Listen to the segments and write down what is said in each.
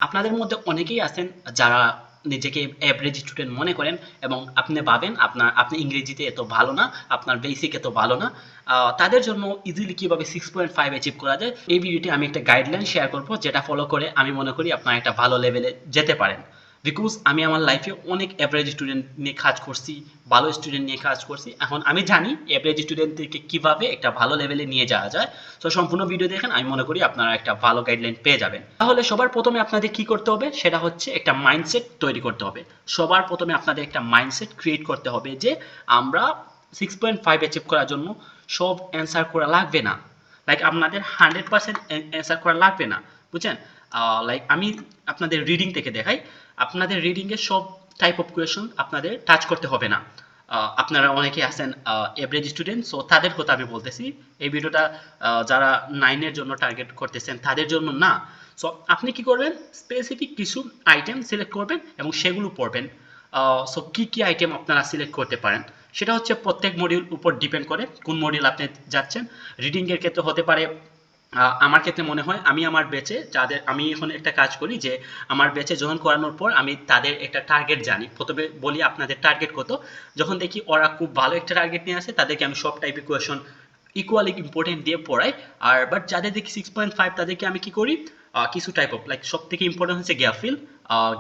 আপনাদের মধ্যে অনেকেই আছেন যারা নিজেকে এভারেজ স্টুডেন্ট মনে করেন এবং আপনি ভাবেন আপনি ইংরেজিতে এত ভালো না, আপনার বেসিক এত ভালো না। তাদের জন্য ইজিলি কিভাবে 6.5 অ্যাচিভ করা যায় এই ভিডিওতে আমি একটা গাইডলাইন শেয়ার করব, যেটা ফলো করে আমি মনে করি আপনারা একটা ভালো লেভেলে যেতে পারেন। বিকজ আমি আমার লাইফে অনেক এভারেজ স্টুডেন্ট নিয়ে কাজ করছি, ভালো স্টুডেন্ট নিয়ে কাজ করছি। এখন আমি জানি এভারেজ স্টুডেন্টদেরকে কিভাবে একটা ভালো লেভেলে নিয়ে যাওয়া যায়। তো সম্পূর্ণ ভিডিও দেখেন, আমি মনে করি আপনারা একটা ভালো গাইডলাইন পেয়ে যাবেন। তাহলে সবার প্রথমে আপনাদের কি করতে হবে সেটা হচ্ছে একটা মাইন্ডসেট তৈরি করতে হবে। সবার প্রথমে আপনাদের একটা মাইন্ডসেট ক্রিয়েট করতে হবে যে আমরা 6.5 অ্যাচিভ করার জন্য সব অ্যান্সার করা লাগবে না। লাইক আপনাদের 100% অ্যান্সার করা লাগবে না, বুঝছেন? লাইক আমি আপনাদের রিডিং থেকে দেখাই। আপনাদের রিডিংয়ে সব টাইপ অফ কোয়েশন আপনাদের টাচ করতে হবে না। আপনারা অনেকে আছেন এভারেজ স্টুডেন্ট, সো তাদের কথা আমি বলতেছি। এই ভিডিওটা যারা 9 এর জন্য টার্গেট করতেছেন তাদের জন্য না। সো আপনি কি করবেন, স্পেসিফিক কিছু আইটেম সিলেক্ট করবেন এবং সেগুলো পড়বেন। সো কি কি আইটেম আপনারা সিলেক্ট করতে পারেন সেটা হচ্ছে প্রত্যেক মডিউল উপর ডিপেন্ড করে কোন মডিউল আপনি যাচ্ছেন। রিডিং এর ক্ষেত্রে হতে পারে, আমার ক্ষেত্রে মনে হয় আমি আমার ব্যাচে যাদের আমি এখন একটা কাজ করি যে আমার ব্যাচে জয়েন করানোর পর আমি তাদের একটা টার্গেট জানি। প্রথমে বলি আপনাদের টার্গেট কত। যখন দেখি ওরা খুব ভালো একটা টার্গেট নিয়ে আসে তাদেরকে আমি সব টাইপের কোয়েশন ইকুয়ালি ইম্পর্টেন্ট দিয়ে পড়াই। আর বাট যাদের দেখি 6.5 তাদেরকে আমি কি করি, কিছু টাইপ অফ লাইক সব থেকে ইম্পর্টেন্ট হচ্ছে গ্যাফিল।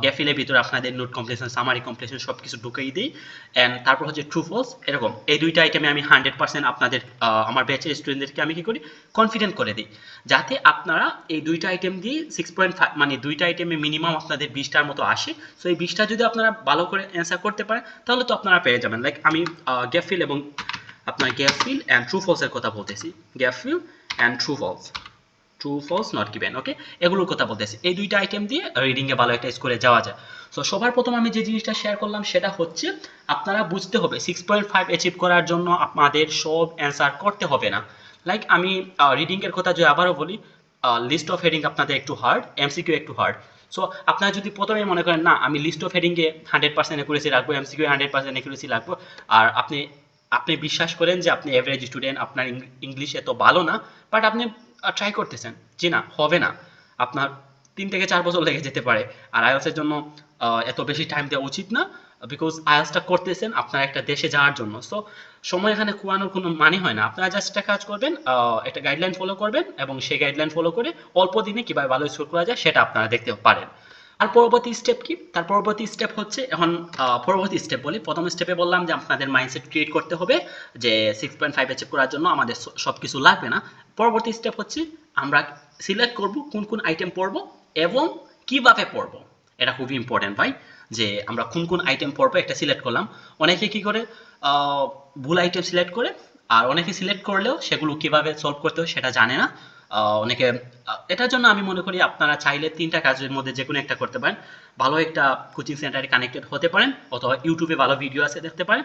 গ্যাফিলের ভিতরে আপনাদের নোট কমপ্লিশন, সামারি কমপ্লিশন সব কিছু ঢুকিয়ে দিই। অ্যান্ড তারপর হচ্ছে ট্রু ফলস। এরকম এই দুইটা আইটেমে আমি 100% আপনাদের আমার ব্যাচের স্টুডেন্টদেরকে আমি কি করি, কনফিডেন্ট করে দিই, যাতে আপনারা এই দুইটা আইটেম দিয়ে 6.5 মানে দুইটা আইটেমে মিনিমাম আপনাদের 20টার মতো আসে। সো এই 20টা যদি আপনারা ভালো করে অ্যান্সার করতে পারেন তাহলে তো আপনারা পেয়ে যাবেন। লাইক আমি গ্যাফিল এবং আপনার গ্যাফিল অ্যান্ড ট্রু ফলসের কথা বলতেছি। Gap fill and true false not given, okay, এগুলোর কথা বলতেছি। এই দুইটা আইটেম দিয়ে রিডিংয়ে ভালো একটা স্কোরে যাওয়া যায়। সো সবার প্রথম আমি যে জিনিসটা শেয়ার করলাম সেটা হচ্ছে আপনারা বুঝতে হবে 6.5 অ্যাচিভ করার জন্য আপনাদের সব অ্যান্সার করতে হবে না। লাইক আমি রিডিংয়ের কথা যদি আবারও বলি, লিস্ট অফ হেডিং আপনাদের একটু হার্ড, এমসিকিউ একটু হার্ড। সো আপনারা যদি প্রথমে মনে করেন না আমি লিস্ট অফ হেডিংয়ে 100% অ্যাকুরেসি রাখবো, এমসিকিউ 100% অ্যাকুরেসি রাখবো, আর আপনি আপনি বিশ্বাস করেন যে আপনি এভারেজ স্টুডেন্ট, আপনার ইংলিশ এত ভালো না, বাট আপনি ট্রাই করতেছেন, জি না হবে না, আপনার 3 থেকে 4 বছর লেগে যেতে পারে। আর আইএলটিএস এর জন্য এত বেশি টাইম দেওয়া উচিত না, বিকজ আইএলটিএসটা করতেছেন আপনার একটা দেশে যাওয়ার জন্য। সো সময় এখানে কুয়ানোর কোনো মানে হয় না। আপনারা জাস্ট একটা কাজ করবেন, একটা গাইডলাইন ফলো করবেন এবং সেই গাইডলাইন ফলো করে অল্প দিনে কীভাবে ভালো স্কোর করা যায় সেটা আপনারা দেখতে পারেন। আর পরবর্তী স্টেপ কি? তার পরবর্তী স্টেপ হচ্ছে এখন পরবর্তী স্টেপ বলি। প্রথম স্টেপে বললাম যে আপনাদের মাইন্ডসেট ক্রিয়েট করতে হবে যে 6.5 অ্যাচিভ করার জন্য আমাদের সব কিছু লাগবে না। পরবর্তী স্টেপ হচ্ছে আমরা সিলেক্ট করব কোন কোন আইটেম পড়ব এবং কিভাবে পড়ব। এটা খুবই ইম্পর্টেন্ট ভাই, যে আমরা কোন কোন আইটেম পড়বো একটা সিলেক্ট করলাম। অনেকে কি করে ভুল আইটেম সিলেক্ট করে, আর অনেকে সিলেক্ট করলেও সেগুলো কিভাবে সলভ করতে হয় সেটা জানে না। অনেকে এটার জন্য আমি মনে করি আপনারা চাইলে 3টা কাজের মধ্যে যে কোনো একটা করতে পারেন। ভালো একটা কোচিং সেন্টারে কানেক্টেড হতে পারেন, অথবা ইউটিউবে ভালো ভিডিও আছে দেখতে পারেন,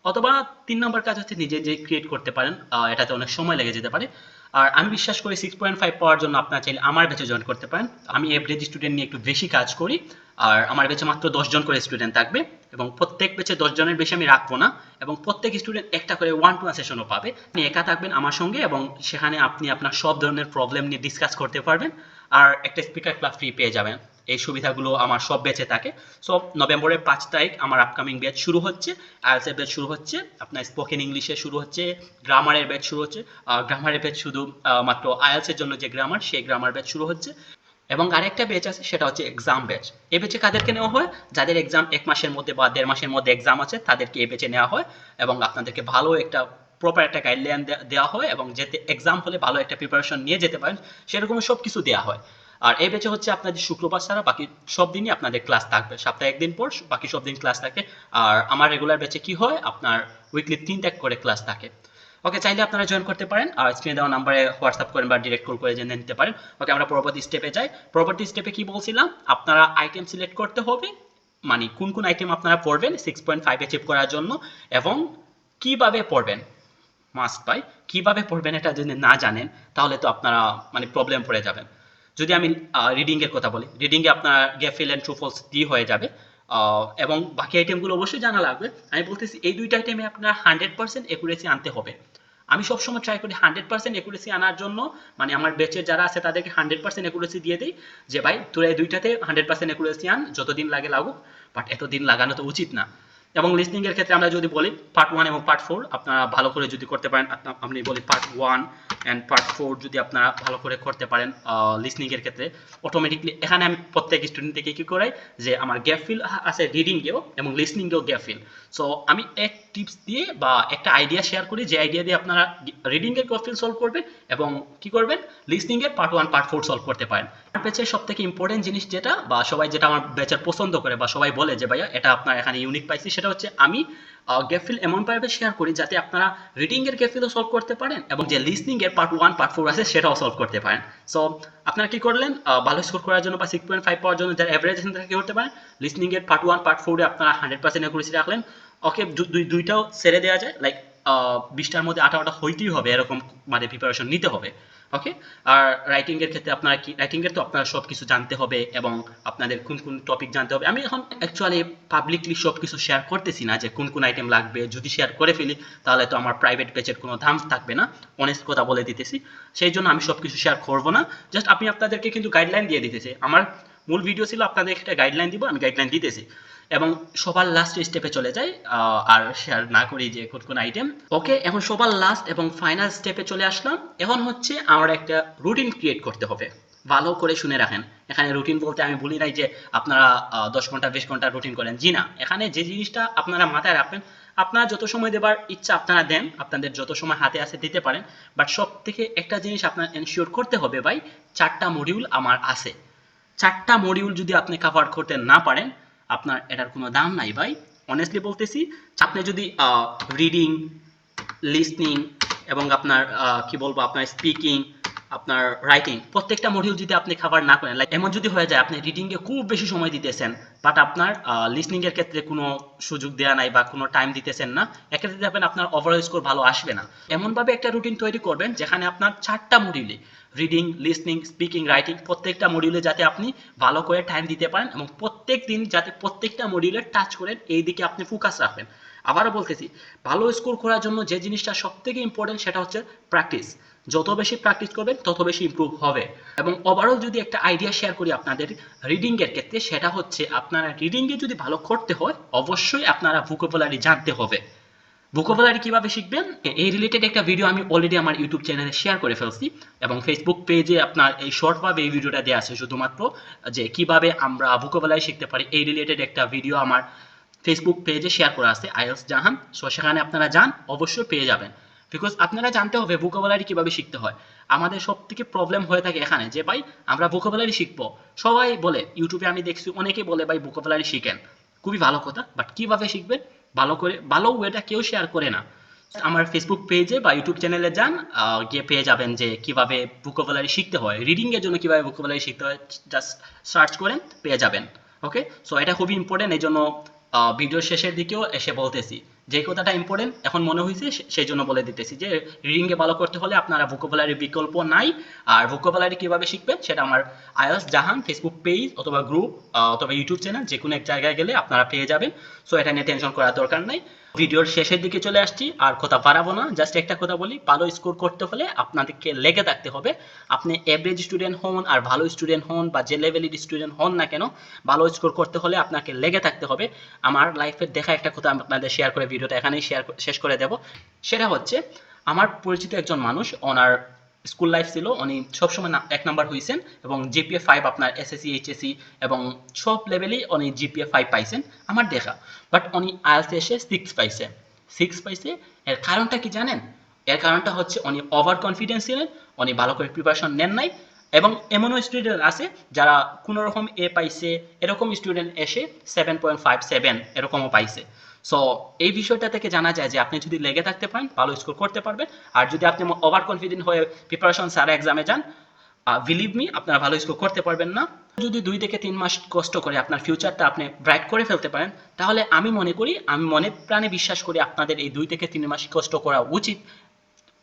অথবা 3 নম্বর কাজ হচ্ছে নিজে যে ক্রিয়েট করতে পারেন। এটাতে অনেক সময় লেগে যেতে পারে। আর আমি বিশ্বাস করি 6.5 পাওয়ার জন্য আপনারা চাইলে আমার ব্যাচে জয়েন করতে পারেন। আমি এভারেজ স্টুডেন্ট নিয়ে একটু বেশি কাজ করি, আর আমার ব্যাচে মাত্র 10 জন করে স্টুডেন্ট থাকবে এবং প্রত্যেক ব্যাচে 10 জনের বেশি আমি রাখবো না, এবং প্রত্যেক স্টুডেন্ট একটা করে 1-to-1 সেশনও পাবে। আপনি একা থাকবেন আমার সঙ্গে এবং সেখানে আপনি আপনার সব ধরনের প্রবলেম নিয়ে ডিসকাস করতে পারবেন, আর একটা স্পিকার ক্লাস ফ্রি পেয়ে যাবেন। এই সুবিধাগুলো আমার সব ব্যাচে থাকে। সো নভেম্বরের 5 তারিখ আমার আপকামিং ব্যাচ শুরু হচ্ছে, আইএলটিএস এর ব্যাচ শুরু হচ্ছে, আপনার স্পোকেন ইংলিশে শুরু হচ্ছে, গ্রামারের ব্যাচ শুরু হচ্ছে। গ্রামারের ব্যাচ শুধু মাত্র আইএলটিএস এর জন্য যে গ্রামার, সেই গ্রামার ব্যাচ শুরু হচ্ছে। এবং আরেকটা ব্যাচ আছে সেটা হচ্ছে এক্সাম ব্যাচ। এই ব্যাচে কাদেরকে নেওয়া হয়, যাদের এক্সাম 1 মাসের মধ্যে বা 1.5 মাসের মধ্যে এক্সাম আছে তাদেরকে এই ব্যাচে নেওয়া হয়, এবং আপনাদেরকে ভালো একটা প্রপার একটা গাইডলাইন দেওয়া হয় এবং যাতে এক্সাম হলে ভালো একটা প্রিপারেশন নিয়ে যেতে পারেন সেরকম সব কিছু দেওয়া হয়। আর এই ব্যাচে হচ্ছে আপনাদের শুক্রবার ছাড়া বাকি সব দিনই আপনাদের ক্লাস থাকবে, সপ্তাহে একদিন পর বাকি সব দিন ক্লাস থাকে। আর আমার রেগুলার ব্যাচে কি হয়, আপনার উইকলি 3টা করে ক্লাস থাকে। ওকে, চাইলে আপনারা জয়েন করতে পারেন, আর স্ক্রিনে দেওয়া নাম্বারে হোয়াটসঅ্যাপ করেন বা ডিরেক্ট কল করে জেনে নিতে পারেন। ওকে, আমরা পরবর্তী স্টেপে যাই। পরবর্তী স্টেপে কি বলছিলাম, আপনারা আইটেম সিলেক্ট করতে হবে, মানে কোন কোন আইটেম আপনারা পড়বেন 6.5 অ্যাচিভ করার জন্য এবং কিভাবে পড়বেন। মাস্ট ভাই, কিভাবে পড়বেন এটা যদি না জানেন তাহলে তো আপনারা মানে প্রবলেম পড়ে যাবেন। যদি আমি রিডিং এর কথা বলি, রিডিং এ আপনার গ্যাফিল এন্ড ট্রু ফলস দিয়ে হয়ে যাবে, এবং বাকি আইটেমগুলো অবশ্যই জানা লাগবে। আমি বলতেছি এই দুইটা আইটেমে আপনার 100% একুরেসি আনতে হবে। আমি সবসময় ট্রাই করি 100% অ্যাকুরেসি আনার জন্য, মানে আমার ব্যাচের যারা আছে তাদেরকে 100% অ্যাকুরেসি দিয়ে দিই যে ভাই তোরা এই দুইটাতে 100% অ্যাকুরেসি আন, যতদিন লাগে লাগুক, বাট এতদিন লাগানো তো উচিত না। এবং লিসনিং এর ক্ষেত্রে আমরা যদি বলি পার্ট 1 এবং পার্ট 4 আপনারা ভালো করে যদি করতে পারেন, আপনি বলি পার্ট 1 এন্ড পার্ট 4 যদি আপনারা ভালো করে করতে পারেন লিসনিং এর ক্ষেত্রে, অটোমেটিকলি এখানে আমি প্রত্যেক স্টুডেন্ট থেকে কি করাই যে আমার গ্যাপ ফিল আছে রিডিং এও এবং লিসনিং এও গ্যাপ ফিল। সো আমি এক টিপস দিয়ে বা একটা আইডিয়া শেয়ার করি, যে আইডিয়া দিয়ে আপনারা রিডিং এর গ্যাপ ফিল সলভ করবেন এবং কি করবেন লিসনিং এর পার্ট 1 পার্ট 4 সলভ করতে পারেন। আমার ব্যাচের সবথেকে ইম্পর্টেন্ট জিনিস যেটা বা সবাই যেটা আমার ব্যাচের পছন্দ করে বা সবাই বলে যে ভাইয়া এটা আপনার এখানে ইউনিক পাইছি, সেটা হচ্ছে আমি গ্যাপ ফিল এমন ভাবে শেয়ার করি যাতে আপনারা রিডিং এর গ্যাপ ফিলও সলভ করতে পারেন এবং যে লিসনিং এর পার্ট 1 পার্ট 4 আছে সেটাও সলভ করতে পারেন। সো আপনারা কি করলেন ভালো স্কোর করার জন্য বা 6.5 পাওয়ার জন্য যারা এভারেজ আছেন তারা কি করতে পারেন লিসনিং এর পার্ট 1 পার্ট 4 এ আপনারা 100% অ্যাকুরেসি রাখলেন। ওকে, দুইটাও ছেড়ে দেওয়া যায়, লাইক 20টার মধ্যে 18টা হইতেই হবে এরকম মানে প্রিপারেশন নিতে হবে। ওকে, আর রাইটিং এর ক্ষেত্রে আপনারা কি রাইটিং এর তো আপনারা সবকিছু জানতে হবে এবং আপনাদের কোন কোন টপিক জানতে হবে। আমি এখন অ্যাকচুয়ালি পাবলিকলি সবকিছু শেয়ার করতেছি না যে কোন কোন আইটেম লাগবে, যদি শেয়ার করে ফেলি তাহলে তো আমার প্রাইভেট পেজের কোনো দাম থাকবে না, অনেস্ট কথা বলে দিতেছি। সেই জন্য আমি সবকিছু শেয়ার করব না, জাস্ট আমি আপনাদেরকে কিন্তু গাইডলাইন দিয়ে দিতেছি। আমার মূল ভিডিও ছিল আপনাদের একটা গাইডলাইন দিব, আমি গাইডলাইন দিতেছি এবং সবার লাস্ট স্টেপে চলে যাই আর শেয়ার না করি যে কোন কোন আইটেম। ওকে, এখন সবার লাস্ট এবং ফাইনাল স্টেপে চলে আসলাম। এখন হচ্ছে আমার একটা রুটিন ক্রিয়েট করতে হবে। ভালো করে শুনে রাখেন, এখানে রুটিন বলতে আমি বলি নাই যে আপনারা 10 ঘন্টা 20 ঘন্টা রুটিন করেন, জি না। এখানে যে জিনিসটা আপনারা মাথায় রাখবেন, আপনারা যত সময় দেবার ইচ্ছা আপনারা দেন, আপনাদের যত সময় হাতে আসে দিতে পারেন, বাট সব থেকে একটা জিনিস আপনার এনশিওর করতে হবে ভাই, 4টা মডিউল আমার আছে। 4টা মডিউল যদি আপনি কভার করতে না পারেন আপনার এটার কোনো দাম নাই ভাই, অনেস্টলি বলতেছি। আপনি যদি রিডিং, লিসনিং এবং আপনার কি বলবো আপনার স্পিকিং, আপনার রাইটিং প্রত্যেকটা মডিউল যদি আপনি কভার না করেন, লাইক এমন যদি হয়ে যায় আপনি রিডিং এ খুব বেশি সময় দিতেছেন বাট আপনার লিসনিং এর ক্ষেত্রে কোনো সুযোগ দেয়া নাই বা কোনো টাইম দিতেছেন না, এক্ষেত্রে দেখবেন আপনার ওভারঅল স্কোর ভালো আসবে না। এমন ভাবে একটা রুটিন তৈরি করবেন যেখানে আপনার 4টা মডিউলে রিডিং, লিসনিং, স্পিকিং, রাইটিং প্রত্যেকটা মডিউলে যাতে আপনি ভালো করে টাইম দিতে পারেন এবং প্রত্যেক দিন যাতে প্রত্যেকটা মডিউলে টাচ করেন, এই দিকে আপনি ফোকাস রাখবেন। আবারও বলতেছি, ভালো স্কোর করার জন্য যে জিনিসটা সবথেকে ইম্পর্টেন্ট সেটা হচ্ছে প্র্যাকটিস। যত বেশি প্র্যাকটিস করবেন তত বেশি ইমপ্রুভ হবে। এবং ওভারঅল যদি একটা আইডিয়া শেয়ার করি আপনাদের রিডিং এর ক্ষেত্রে, সেটা হচ্ছে আপনারা রিডিং এ যদি ভালো করতে হয় অবশ্যই আপনারা ভোকাবুলারি জানতে হবে। ভোকাবুলারি কিভাবে শিখবেন এই রিলেটেড একটা ভিডিও আমি অলরেডি আমার ইউটিউব চ্যানেলে শেয়ার করে ফেলছি এবং ফেসবুক পেজে আপনার এই শর্টভাবে এই ভিডিওটা দেওয়া আছে, শুধুমাত্র যে কিভাবে আমরা ভোকাবুলারি শিখতে পারি এই রিলেটেড একটা ভিডিও আমার ফেসবুক পেজে শেয়ার করা আছে, আইএলস জাহান। সো সেখানে আপনারা যান, অবশ্যই পেয়ে যাবেন। বিকজ আপনারা জানতে হবে ভোকাবুলারি কিভাবে শিখতে হয়। আমাদের সব থেকে প্রবলেম হয়ে থাকে এখানে যে ভাই আমরা ভোকাবুলারি শিখবো, সবাই বলে ইউটিউবে আমি দেখছি অনেকে বলে ভাই ভোকাবুলারি শিখেন, খুবই ভালো কথা, বাট কিভাবে শিখবেন ভালো করে ভালো ওয়েটা কেউ শেয়ার করে না। আমার ফেসবুক পেজে বা ইউটিউব চ্যানেলে যান, গিয়ে পেয়ে যাবেন যে কিভাবে ভোকাবুলারি শিখতে হয়, রিডিং এর জন্য কিভাবে ভোকাবুলারি শিখতে হয়, জাস্ট সার্চ করেন পেয়ে যাবেন। ওকে, সো এটা খুবই ইম্পর্টেন্ট, এই জন্য ভিডিওর শেষের দিকেও এসে বলতেছি যে কথাটা ইম্পর্টেন্ট এখন মনে হয়েছে, সেই জন্য বলে দিতেছি যে রিডিং এ ভালো করতে হলে আপনারা ভোকাবুলারি বিকল্প নাই। আর ভোকাবুলারি কিভাবে শিখবেন সেটা আমার আইএলস জাহান ফেসবুক পেজ অথবা গ্রুপ অথবা ইউটিউব চ্যানেল যে কোনো এক জায়গায় গেলে আপনারা পেয়ে যাবেন। সো এটা নিয়ে টেনশন করার দরকার নাই। ভিডিওর শেষের দিকে চলে আসছি, আর কথা বাড়াবো না, জাস্ট একটা কথা বলি, ভালো স্কোর করতে হলে আপনাদেরকে লেগে থাকতে হবে। আপনি এভারেজ স্টুডেন্ট হন আর ভালো স্টুডেন্ট হন বা যে লেভেলের স্টুডেন্ট হন না কেন, ভালো স্কোর করতে হলে আপনাকে লেগে থাকতে হবে। আমার লাইফের দেখা একটা কথা আপনাদের শেয়ার করে ভিডিওটা এখানেই শেষ করে দেব। সেটা হচ্ছে আমার পরিচিত একজন মানুষ, ওনার স্কুল লাইফ ছিল, উনি সবসময় 1 নাম্বার হয়েছেন এবং জিপিএ 5 আপনার এসএসসি এইচএসসি এবং সব লেভেলেই উনি জিপিএ 5 পাইছেন আমার দেখা, বাট উনি আইএলটিএস এসে 6 পাইছে। 6 পাইছে, এর কারণটা কি জানেন? এর কারণটা হচ্ছে উনি ওভার কনফিডেন্স ছিলেন, উনি ভালো করে প্রিপারেশন নেন নাই। এবং এমনও স্টুডেন্ট আছে যারা কোনো রকম এ পাইছে, এরকম স্টুডেন্ট এসে 7.57 এরকমও পাইছে। সো এই বিষয়টা থেকে জানা যায় যে আপনি যদি লেগে থাকতে পারেন ভালো স্কোর করতে পারবেন, আর যদি আপনি ওভার কনফিডেন্ট হয়ে প্রিপারেশন সারা এক্সামে যান, বিলিভ মি আপনারা ভালো স্কোর করতে পারবেন না। যদি 2 থেকে 3 মাস কষ্ট করে আপনার ফিউচারটা আপনি ব্রাইট করে ফেলতে পারেন, তাহলে আমি মনে করি, আমি মনে প্রাণে বিশ্বাস করি আপনাদের এই 2 থেকে 3 মাস কষ্ট করা উচিত,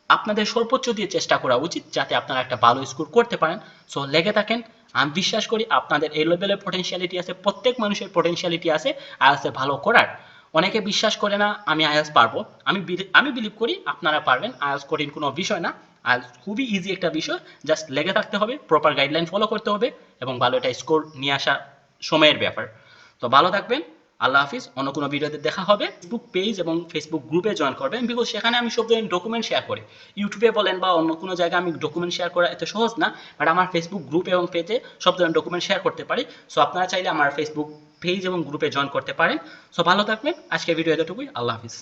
আপনাদের সর্বোচ্চ দিয়ে চেষ্টা করা উচিত যাতে আপনারা একটা ভালো স্কোর করতে পারেন। সো লেগে থাকেন, আমি বিশ্বাস করি আপনাদের এই লেভেলের পটেনশিয়ালিটি আছে, প্রত্যেক মানুষের পটেনশিয়ালিটি আছে আইএলটিএস ভালো করার। অনেকে বিশ্বাস করে না আমি আইএলটিএস পারবো। আমি বিলিভ করি আপনারা পারবেন। আইএলটিএস কঠিন কোনো বিষয় না। আইএলটিএস খুবই ইজি একটা বিষয়। জাস্ট লেগে থাকতে হবে, প্রপার গাইডলাইন ফলো করতে হবে এবং ভালো একটা স্কোর নিয়ে আসা সময়ের ব্যাপার। তো ভালো থাকবেন। আল্লাহ হাফিজ। অন্য কোনো ভিডিওতে দেখা হবে। ফেসবুক পেজ এবং ফেসবুক গ্রুপে জয়েন করবেন, বিকজ সেখানে আমি সব ধরনের ডকুমেন্ট শেয়ার করি। ইউটিউবে বলেন বা অন্য কোনো জায়গায় আমি ডকুমেন্ট শেয়ার করা এত সহজ না, বাট আমার ফেসবুক গ্রুপ এবং পেজে সব ধরনের ডকুমেন্ট শেয়ার করতে পারি। সো আপনারা চাইলে আমার ফেসবুক পেজ এবং গ্রুপে জয়েন করতে পারেন। সো ভালো থাকবেন। আজকের ভিডিও এতটুকুই। আল্লাহ হাফিজ।